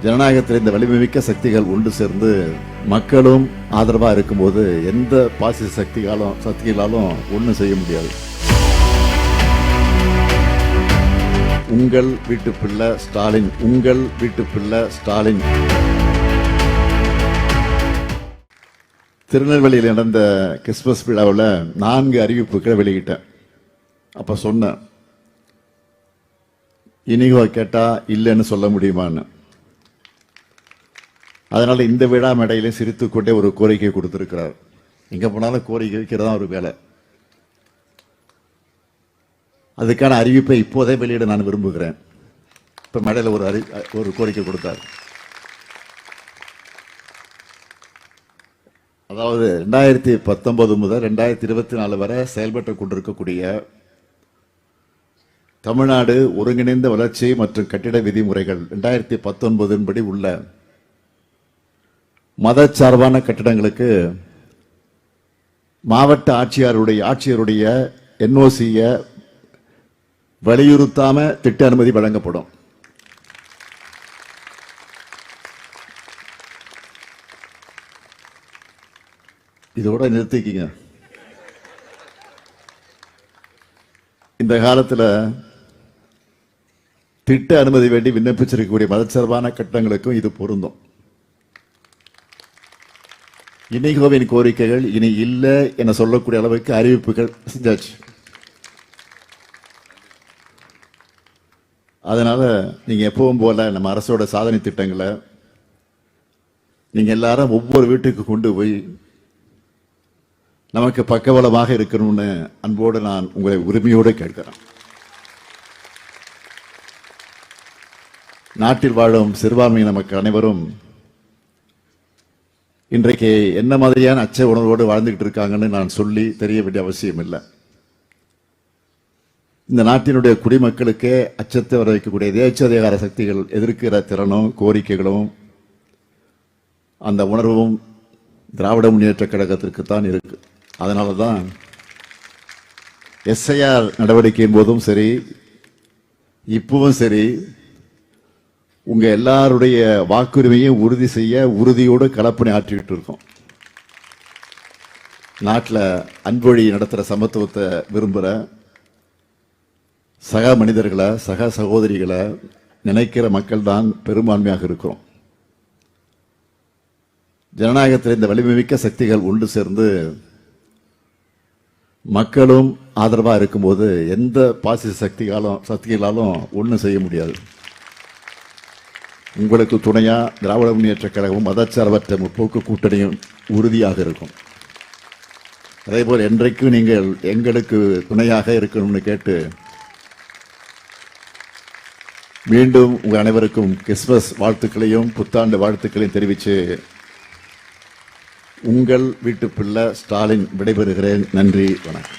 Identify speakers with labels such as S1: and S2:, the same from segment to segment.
S1: ஜனநாயகத்தில் இந்த வலிமைமிக்க சக்திகள் ஒன்று சேர்ந்து மக்களும் ஆதரவாக இருக்கும்போது எந்த பாசிச சக்திகளாலும் ஒன்றும் செய்ய முடியாது. உங்கள் வீட்டு பிள்ளை ஸ்டாலின், உங்கள் வீட்டு பிள்ளை ஸ்டாலின். திருநெல்வேலியில் நடந்த கிறிஸ்துமஸ் விழாவில் 4 அறிவிப்புகளை வெளியிட்டேன். அப்ப சொன்னேன், இனிகோ கேட்டா இல்லைன்னு சொல்ல முடியுமான்னு. அதனால இந்த விழா மேடையிலே சிரித்துக்கொண்டே ஒரு கோரிக்கை கொடுத்திருக்கிறார். எங்க போனாலும் கோரிக்கை வைக்கிறதா ஒரு வேலை. அதுக்கான அறிவிப்பை இப்போதே வெளியிட நான் விரும்புகிறேன். இப்ப மேடையில் ஒரு கோரிக்கை கொடுத்தார். அதாவது 2019 முதல் 2024 வரை செயல்பட்டு கொண்டிருக்கக்கூடிய தமிழ்நாடு ஒருங்கிணைந்த வளர்ச்சி மற்றும் கட்டிட விதிமுறைகள் 2019 படி உள்ள மதச்சார்பான கட்டிடங்களுக்கு மாவட்ட ஆட்சியருடைய என்ஓசிய வலியுறுத்தாம திட்ட அனுமதி வழங்கப்படும். இதோட நிறுத்திக்கிங்க. இந்த காலத்தில் திட்ட அனுமதி வேண்டி விண்ணப்பிச்சிருக்கக்கூடிய மதச்சார்பான கட்டடங்களுக்கும் இது பொருந்தும். இனிகோவின் கோரிக்கைகள் இனி இல்லை என சொல்லக்கூடிய அளவுக்கு அறிவிப்புகள் செஞ்சாச்சு. அதனால நீங்க எப்பவும் போல நம்ம அரசோட சாதனை திட்டங்களை நீங்க எல்லாரும் ஒவ்வொரு வீட்டுக்கு கொண்டு போய் நமக்கு பக்கபலமாக இருக்கணும்னு அன்போடு நான் உங்களை உரிமையோடு கேட்கிறேன். நாட்டில் வாழும் சிறுபான்மையின மக்கள் அனைவரும் இன்றைக்கு என்ன மாதிரியான அச்ச உணர்வோடு வாழ்ந்துகிட்டு இருக்காங்கன்னு நான் சொல்லி தெரிய வேண்டிய அவசியம் இல்லை. இந்த நாட்டினுடைய குடிமக்களுக்கே அச்சத்தை வர வைக்கக்கூடிய தேசிய சக்திகள் எதிர்க்கிற திறனும் கோரிக்கைகளும் அந்த உணர்வும் திராவிட முன்னேற்ற கழகத்திற்கு தான் இருக்கு. அதனால தான் எஸ்ஐஆர் நடவடிக்கையின் போதும் சரி, இப்பவும் சரி, உங்க எல்லாருடைய வாக்குரிமையை உறுதி செய்ய உறுதியோடு களப்பணி ஆற்றிக்கிட்டு இருக்கோம். நாட்டில் அன்பொழி நடத்துகிற சமத்துவத்தை விரும்புகிற சக மனிதர்களை, சக சகோதரிகளை நினைக்கிற மக்கள் தான் பெரும்பான்மையாக இருக்கிறோம். ஜனநாயகத்தில் இந்த வலிமைமிக்க சக்திகள் ஒன்று சேர்ந்து மக்களும் ஆதரவாக இருக்கும்போது எந்த பாசிச சக்திகளாலும் ஒன்றும் செய்ய முடியாது. உங்களுக்கு துணையா திராவிட முன்னேற்ற கழகமும் மதச்சார்பற்ற முற்போக்கு கூட்டணியும் உறுதியாக இருக்கும். அதேபோல் என்றைக்கும் நீங்கள் எங்களுக்கு துணையாக இருக்கணும்னு கேட்டு மீண்டும் உங்கள் அனைவருக்கும் கிறிஸ்துமஸ் வாழ்த்துக்களையும் புத்தாண்டு வாழ்த்துக்களையும் தெரிவித்து உங்கள் வீட்டு பிள்ளை ஸ்டாலின் விடைபெறுகிறேன். நன்றி, வணக்கம்.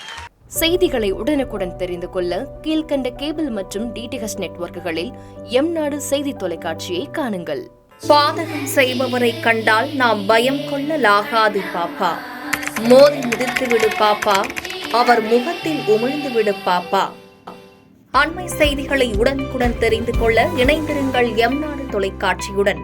S2: செய்திகளை உடனுக்குடன் தெரிந்து கொள்ள கீழ்கண்ட கேபிள் மற்றும் டிடிஹெச் நெட்வொர்க்குகளில் எம்நாடு செய்தி தொலைக்காட்சியை காணுங்கள்.
S3: பாதகம் செய்பவரை கண்டால் நாம் பயம் கொள்ளலாகாது பாப்பா. மோதி மிதித்து விடு பாப்பா, அவர் முகத்தில் உமிழ்ந்து விடு பாப்பா. அண்மை செய்திகளை உடனுக்குடன் தெரிந்து கொள்ள இணைந்திருங்கள் எம்நாடு தொலைக்காட்சியுடன்.